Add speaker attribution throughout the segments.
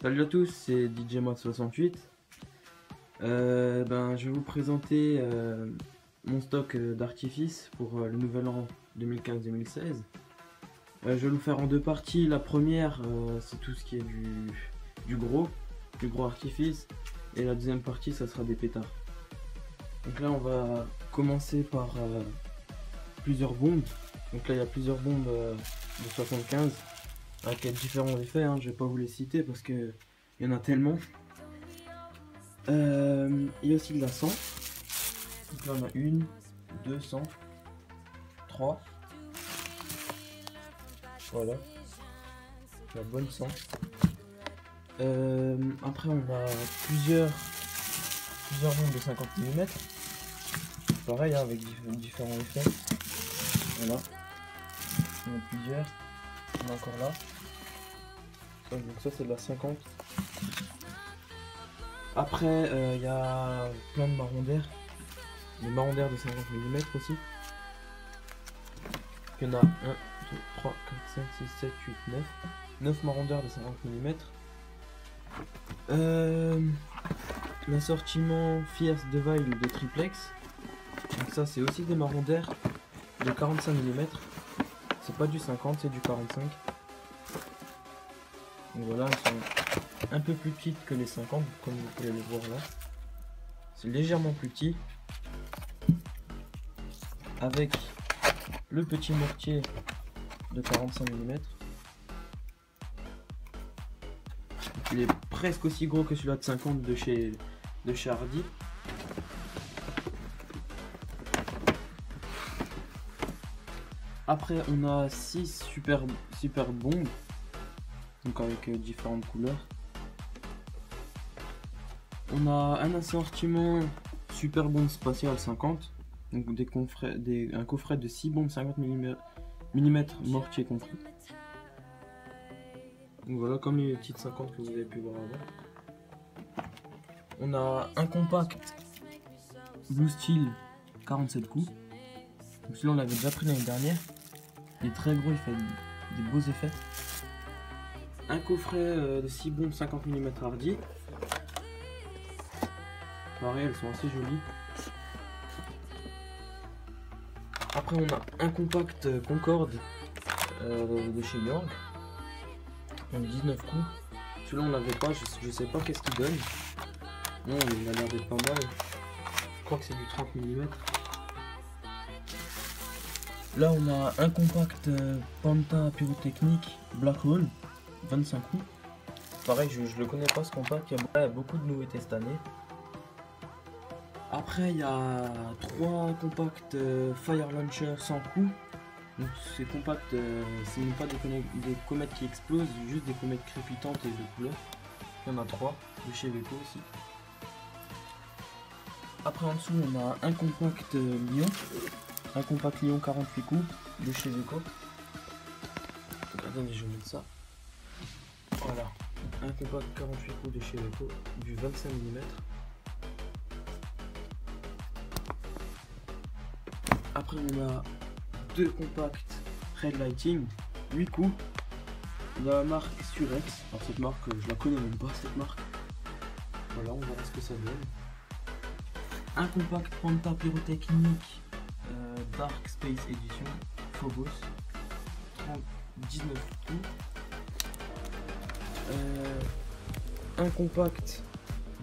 Speaker 1: Salut à tous, c'est DJ Mod68. Je vais vous présenter mon stock d'artifices pour le nouvel an 2015-2016. Je vais le faire en deux parties. La première, c'est tout ce qui est du gros artifice. Et la deuxième partie, ça sera des pétards. Donc là, on va commencer par plusieurs bombes. Donc là, il y a plusieurs bombes de 75 avec différents effets. Je vais pas vous les citer parce que il y en a tellement. Il y a aussi de la 100. Donc là, on a 1, 2, 100, 3. Voilà. La bonne 100. Après, on a plusieurs bombes de 50 mm. Pareil, avec différents effets. Voilà. Il y en a plusieurs. On a encore là. Donc ça, c'est de la 50. Après, il y a plein de marrons d'air. Des marrons d'air de 50 mm aussi. Il y en a 1, 2, 3, 4, 5, 6, 7, 8, 9. 9 marrons d'air de 50 mm. L'assortiment Fierce Devil de triplex. Donc ça, c'est aussi des marrons d'air de 45 mm. C'est pas du 50, c'est du 45. Donc voilà, elles sont un peu plus petites que les 50, comme vous pouvez le voir là. C'est légèrement plus petit. Avec le petit mortier de 45 mm. Il est presque aussi gros que celui-là de 50 de chez Hardy. Après, on a 6 super bombes. Donc avec différentes couleurs. On a un assortiment super bombe spatiale 50. Donc un coffret de 6 bombes 50 mm mortier compris. Donc voilà, comme les petites 50 que vous avez pu voir avant. On a un compact Blue Steel 47 coups. Donc celui-là on l'avait déjà pris l'année dernière. Il est très gros, il fait des beaux effets. Un coffret de 6 bombes 50 mm Hardy. Pareil, elles sont assez jolies. Après, on a un compact Concorde de chez York. Donc 19 coups. Celui-là, on l'avait pas, je sais pas qu'est-ce qu'il donne. Non, il a l'air d'être pas mal. Je crois que c'est du 30 mm. Là, on a un compact Panta Pyrotechnique Black Hole. 25 coups. Pareil, je le connais pas ce compact, il y a beaucoup de nouveautés cette année. Après, il y a 3 compacts Fire Launcher 100 coups. Donc ces compacts, ce n'est pas des comètes qui explosent, juste des comètes crépitantes et de couleur. Il y en a 3, de chez Veco aussi. Après, en dessous, on a un compact Lion. Un compact Lion 48 coups de chez Veco. Attendez, je vais mettre ça. Voilà, un compact 48 coups de chez Veco, du 25 mm. Après, on a deux compacts Red Lighting, 8 coups, de la marque Surex. Alors cette marque, je la connais même pas, cette marque. Voilà, on verra ce que ça donne. Un compact Panta Pyrotechnique Dark Space Edition, Phobos, 19 coups. Un compact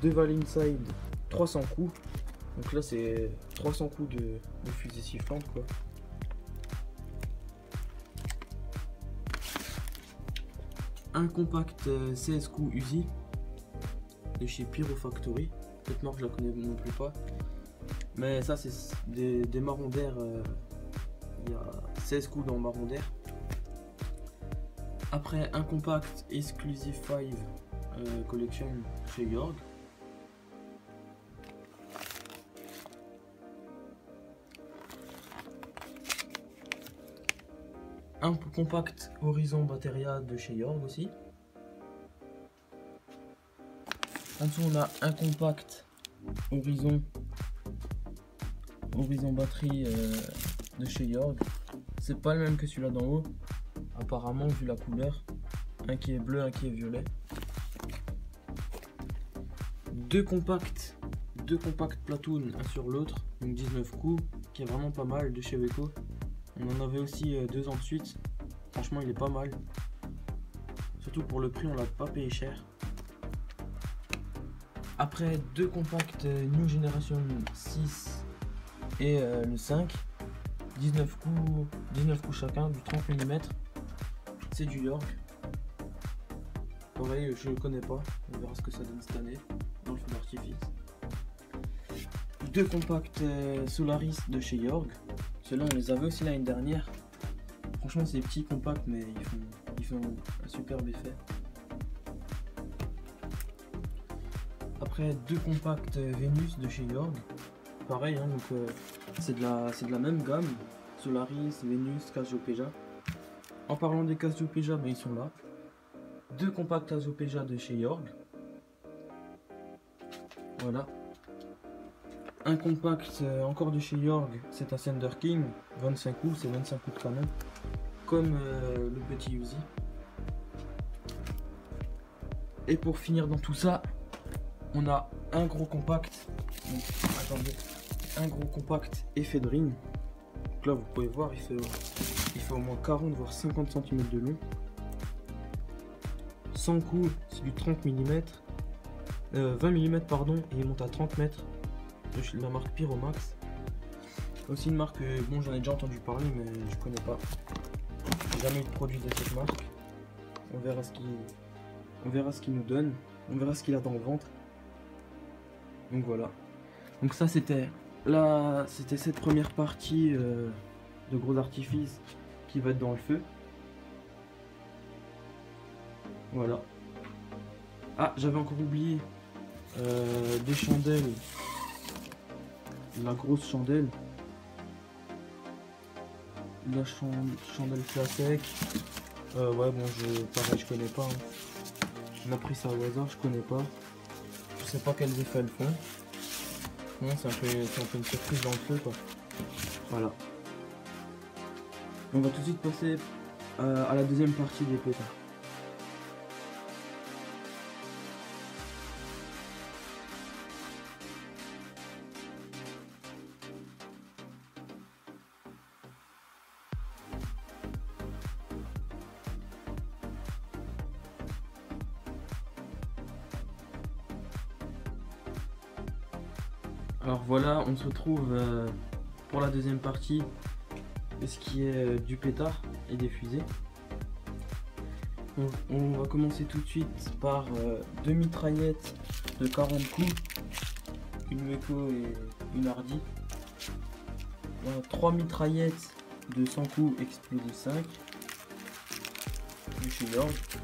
Speaker 1: Devil Inside 300 coups. Donc là c'est 300 coups de fusée sifflante quoi. Un compact 16 coups Uzi de chez Pyro Factory. Cette marque je la connais non plus pas. Mais ça c'est des marrons d'air. Il y a 16 coups dans marron d'air. Après un compact Exclusive 5 Collection chez York. Un compact Horizon Batteria de chez York aussi. En dessous on a un compact Horizon batterie de chez York. C'est pas le même que celui-là d'en haut. Apparemment, vu la couleur, un qui est bleu, un qui est violet. deux compacts platoon un sur l'autre, donc 19 coups, qui est vraiment pas mal de chez Weco. On en avait aussi 2 ans de suite. Franchement, il est pas mal. Surtout pour le prix, on l'a pas payé cher. Après, deux compacts New Generation 6 et le 5. 19 coups chacun, du 30 mm. C'est du York. Pareil, je le connais pas. On verra ce que ça donne cette année dans le feu d'artifice. Deux compacts Solaris de chez York. Ceux-là, on les avait aussi l'année dernière. Franchement, c'est des petits compacts, mais ils font un superbe effet. Après, deux compacts Venus de chez York. Pareil, hein, donc c'est de la même gamme. Solaris, Venus, Cassiopeia. En parlant des Cassiopeia, ben, ils sont là. Deux compacts Cassiopeia de chez York. Voilà. Un compact encore de chez York, c'est un Thunder King, 25 coups, c'est 25 coups de canon, comme le petit Uzi. Et pour finir dans tout ça, on a un gros compact, donc, attendez, un gros compact ephedrine. Donc là vous pouvez voir, il fait au moins 40 voire 50 cm de long. 100 coups, c'est du 30 mm, 20 mm pardon, et il monte à 30 mètres. De la marque Pyromax. Aussi une marque, bon j'en ai déjà entendu parler mais je connais pas. J'ai jamais eu de produit de cette marque. On verra ce qu'il nous donne. On verra ce qu'il a dans le ventre. Donc voilà. Donc ça c'était cette première partie de gros artifices qui va être dans le feu. Voilà. Ah, j'avais encore oublié des chandelles. La grosse chandelle. La chandelle feu sec. Ouais, bon, pareil, je connais pas. Hein. On a pris ça au hasard, je connais pas. Je sais pas quels effets elles font. Non, c'est un peu une surprise dans le feu, quoi. Voilà. On va tout de suite passer à la deuxième partie des pétards. Alors voilà, on se retrouve pour la deuxième partie de ce qui est du pétard et des fusées. On va commencer tout de suite par deux mitraillettes de 40 coups, une Weco et une Hardy. Trois mitraillettes de 100 coups Explosive 5 de chez York.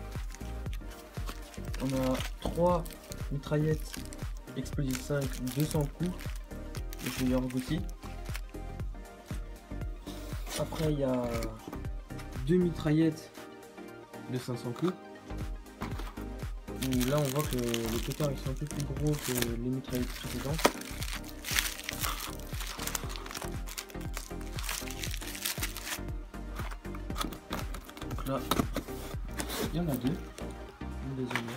Speaker 1: On a trois mitraillettes Explosive 5 200 coups de chez York aussi. Après il y a deux mitraillettes de 500 coups. Et là on voit que les pétards ils sont un peu plus gros que les mitraillettes précédentes. Donc là il y en a deux. Une deuxième là.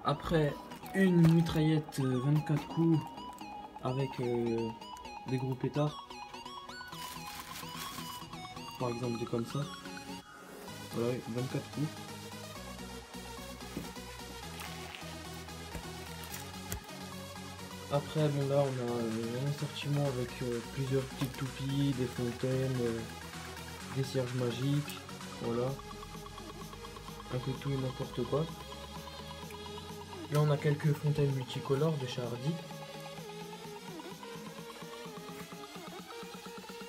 Speaker 1: Après une mitraillette 24 coups avec des gros pétards. Par exemple des comme ça. Voilà, 24 coups. Après bon là on a un assortiment avec plusieurs petites toupies, des fontaines, des cierges magiques, voilà. Un peu tout et n'importe quoi. Là on a quelques fontaines multicolores de chez Hardy.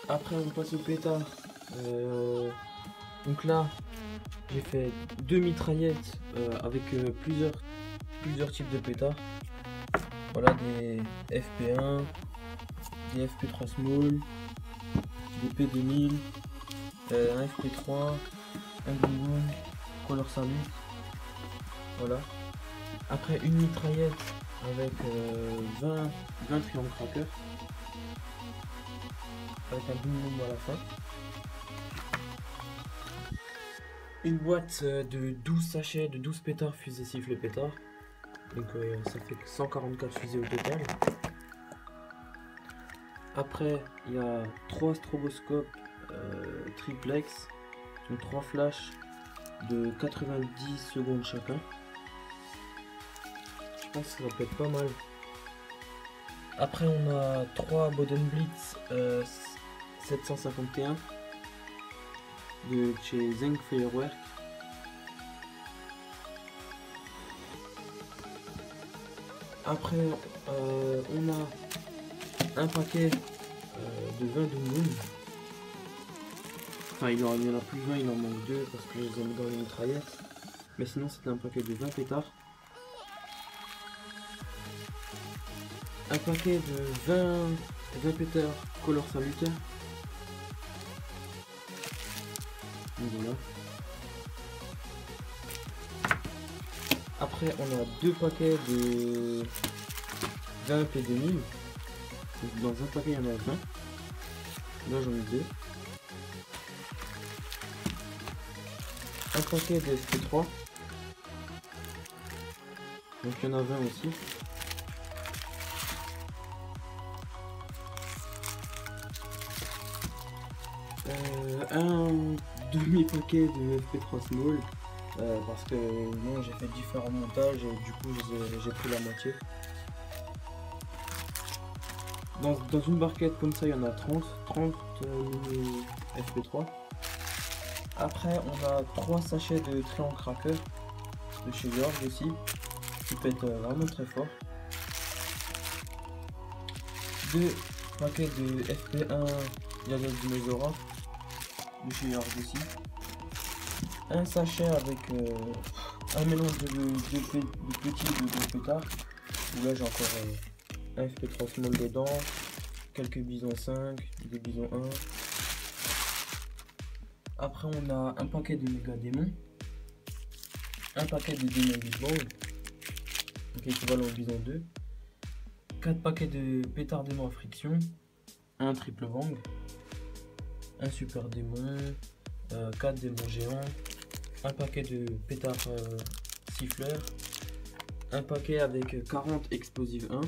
Speaker 1: Après on passe au pétard. Donc là j'ai fait deux mitraillettes avec plusieurs types de pétards. Voilà, des FP1, des FP3 small, des P2000, un FP3, un Boom, Color Salut. Voilà. Après une mitraillette avec 20 triangles crackers avec un boom à la fin. une boîte de 12 sachets de 12 pétards fusée sifflet pétard. Donc ça fait 144 fusées au total. Après il y a 3 stroboscopes triplex, donc 3 flashs de 90 secondes chacun. Je pense que ça peut être pas mal. Après on a 3 Boden Blitz 751 de chez Zeng Firework. Après on a un paquet de 20 Doom. Enfin il y en a plus de 20, il en manque 2 parce que je les ai mis dans les mitraillettes. Mais sinon c'était un paquet de 20 pétards. Un paquet de 20 pétards Color Salutaire. Donc voilà. Après on a 2 paquets de 20 P2000. Donc dans un paquet il y en a 20. Là j'en ai 2. Un paquet de SP3. Donc il y en a 20 aussi. Un demi-paquet de FP3 Small. Parce que moi j'ai fait différents montages et du coup j'ai pris la moitié. Dans une barquette comme ça il y en a 30 FP3. Après on a 3 sachets de triangle cracker de chez York aussi, qui pètent vraiment très fort. 2 paquets de FP1 Yaga Dinosaura de chez York aussi. Un sachet avec un mélange de petits et de gros pétards. Là j'ai encore un FP3 Small dedans, quelques bisons 5, des bisons 1. Après on a un paquet de méga démons, un paquet de démons Big Bang, donc équivalent au bison 2, 4 paquets de pétards démons à friction, un triple bang, un super démon, 4 démons géants, un paquet de pétards siffleurs, un paquet avec 40 explosives 1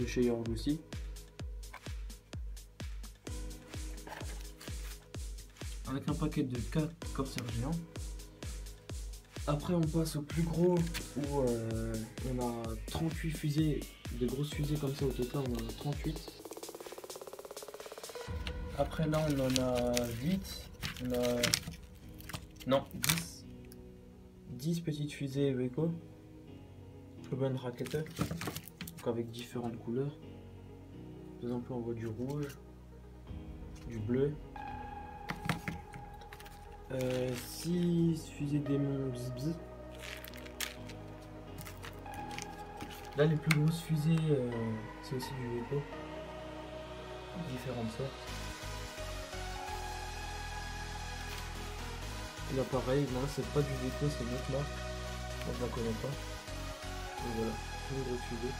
Speaker 1: de chez York aussi. Avec un paquet de 4 corsaires géants. Après on passe au plus gros où on a 38 fusées, des grosses fusées comme ça au total on en a 38. Après là on en a 8, on a... non 10 petites fusées Weco, Urban Racketer, donc avec différentes couleurs. Par exemple on voit du rouge, du bleu. 6 fusées démons Bzz. Là les plus grosses fusées c'est aussi du Weco, différentes sortes. Et là pareil, là c'est pas du Weco, c'est une autre marque, moi je la connais pas. Donc voilà, une grosse fusée.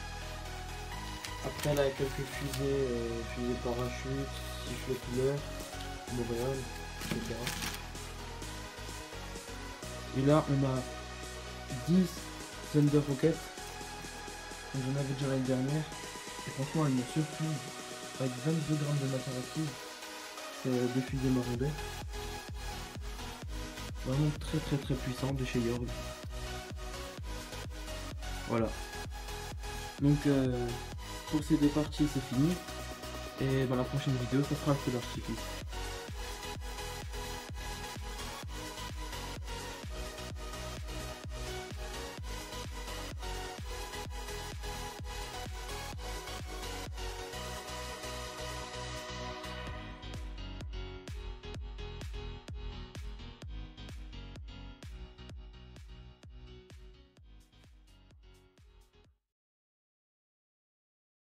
Speaker 1: Après là quelques fusées, fusées parachute, sifflet couleur, Montréal, etc. Et là on a 10 Thunder Rocket, j'en avais déjà l'année dernière, et franchement elles me surprisent, avec 22 grammes de matière active, c'est des fusées Marauder, vraiment très puissant de chez York. Voilà, donc pour ces deux parties c'est fini, et dans la prochaine vidéo ça sera un feu d'artifice.